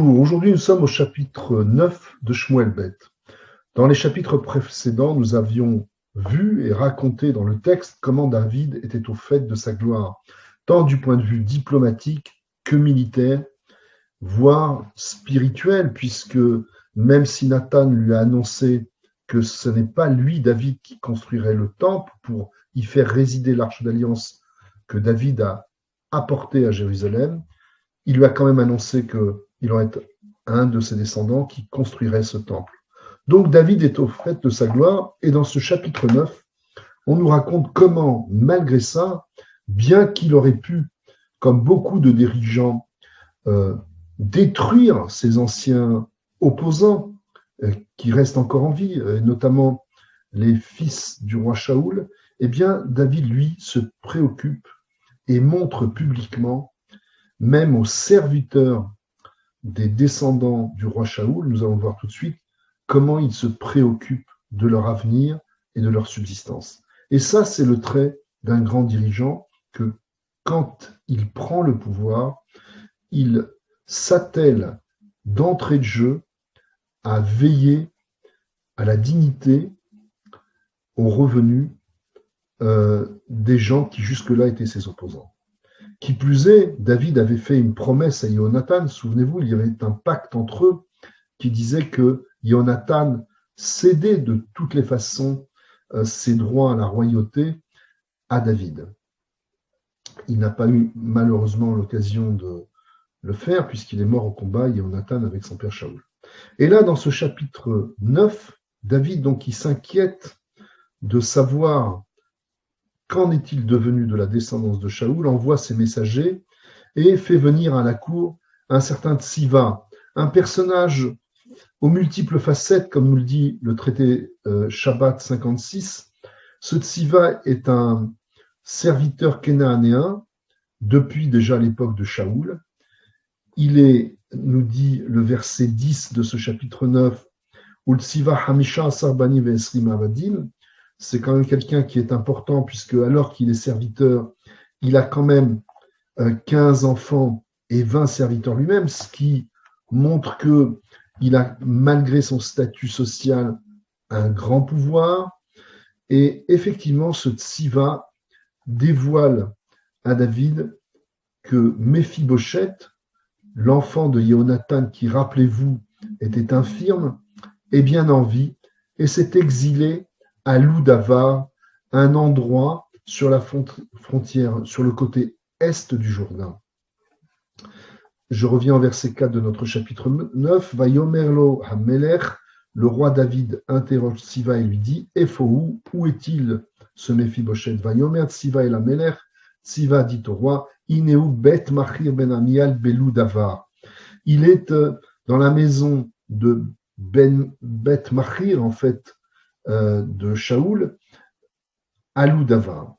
Bonjour, aujourd'hui nous sommes au chapitre 9 de Shmuel Beth. Dans les chapitres précédents, nous avions vu et raconté dans le texte comment David était au fait de sa gloire, tant du point de vue diplomatique que militaire, voire spirituel, puisque même si Nathan lui a annoncé que ce n'est pas lui, David, qui construirait le temple pour y faire résider l'arche d'alliance que David a apportée à Jérusalem, il lui a quand même annoncé qu'il aurait un de ses descendants qui construirait ce temple. Donc David est au fait de sa gloire, et dans ce chapitre 9, on nous raconte comment, malgré ça, bien qu'il aurait pu, comme beaucoup de dirigeants, détruire ses anciens opposants qui restent encore en vie, notamment les fils du roi Shaoul, eh bien David, lui, se préoccupe et montre publiquement, même aux serviteurs des descendants du roi Shaoul, nous allons voir tout de suite comment il se préoccupe de leur avenir et de leur subsistance. Et ça, c'est le trait d'un grand dirigeant que, quand il prend le pouvoir, il s'attelle d'entrée de jeu à veiller à la dignité, aux revenus des gens qui jusque-là étaient ses opposants. Qui plus est, David avait fait une promesse à Yonatan, souvenez-vous, il y avait un pacte entre eux qui disait que Yonatan cédait de toutes les façons ses droits à la royauté à David. Il n'a pas eu malheureusement l'occasion de le faire puisqu'il est mort au combat, Yonatan, avec son père Shaoul. Et là, dans ce chapitre 9, David, donc, il s'inquiète de savoir qu'en est-il devenu de la descendance de Shaoul, envoie ses messagers et fait venir à la cour un certain Tsiva, un personnage aux multiples facettes, comme nous le dit le traité Shabbat 56. Ce Tsiva est un serviteur kénanéen depuis déjà l'époque de Shaoul. Il est, nous dit le verset 10 de ce chapitre 9, Ul Tsiva Hamisha Asarbani Ve'esrim Avadim. C'est quand même quelqu'un qui est important, puisque alors qu'il est serviteur, il a quand même 15 enfants et 20 serviteurs lui-même, ce qui montre qu'il a, malgré son statut social, un grand pouvoir. Et effectivement, ce Tsiva dévoile à David que Méphibosheth, l'enfant de Yonatan, qui, rappelez-vous, était infirme, est bien en vie et s'est exilé à Loudavar, un endroit sur la frontière, sur le côté est du Jourdain. Je reviens au verset 4 de notre chapitre 9. Vayomerlo Hamelech, le roi David interroge Tsiva et lui dit, Efohu, où est-il ce Méphibosheth? Vayomer Tsiva el Hamelech, Tsiva dit au roi, Ineu bet Machir ben Amial beloudavar. Il est dans la maison de Bet Machir, en fait, de Shaoul, à Loudavar.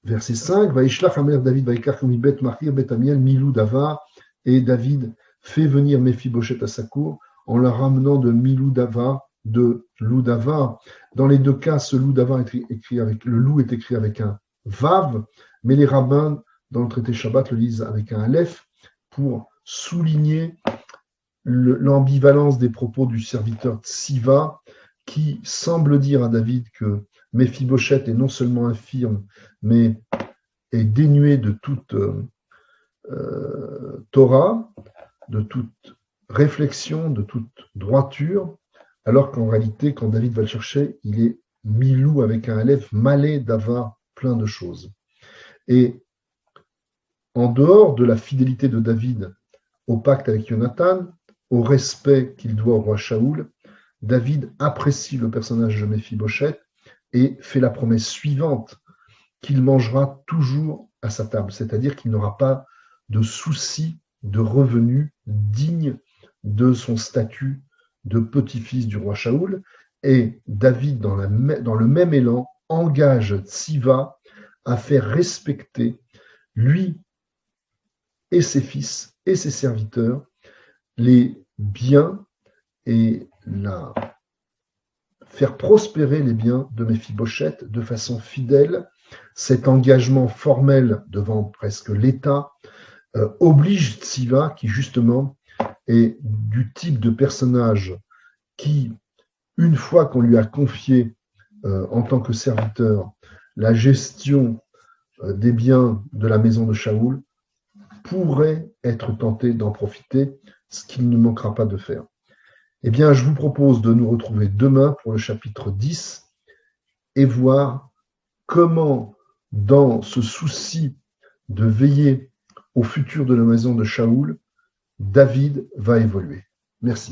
Verset 5, Vaishlach Amer David Vaikach Bet Machir Bet Amiel Milou Davar, et David fait venir Méphibosheth à sa cour en la ramenant de Milou Davar, de Loudavar. Dans les deux cas, ce Loudavar est écrit avec, le loup est écrit avec un Vav, mais les rabbins, dans le traité Shabbat, le lisent avec un Aleph pour souligner l'ambivalence des propos du serviteur Tsiva, qui semble dire à David que Méphibosheth est non seulement infirme, mais est dénué de toute Torah, de toute réflexion, de toute droiture, alors qu'en réalité, quand David va le chercher, il est milou avec un aleph, malé d'avoir plein de choses. Et en dehors de la fidélité de David au pacte avec Yonatan, au respect qu'il doit au roi Shaoul, David apprécie le personnage de Méphibosheth et fait la promesse suivante, qu'il mangera toujours à sa table, c'est-à-dire qu'il n'aura pas de souci de revenus digne de son statut de petit-fils du roi Shaoul. Et David, dans le même élan, engage Tsiva à faire respecter, lui et ses fils et ses serviteurs, les biens et faire prospérer les biens de Méphibosheth de façon fidèle. Cet engagement formel devant presque l'État oblige Tsiva, qui justement et du type de personnage qui, une fois qu'on lui a confié en tant que serviteur la gestion des biens de la maison de Shaoul, pourrait être tenté d'en profiter, ce qu'il ne manquera pas de faire. Eh bien, je vous propose de nous retrouver demain pour le chapitre 10 et voir comment, dans ce souci de veiller au futur de la maison de Shaoul, David va évoluer. Merci.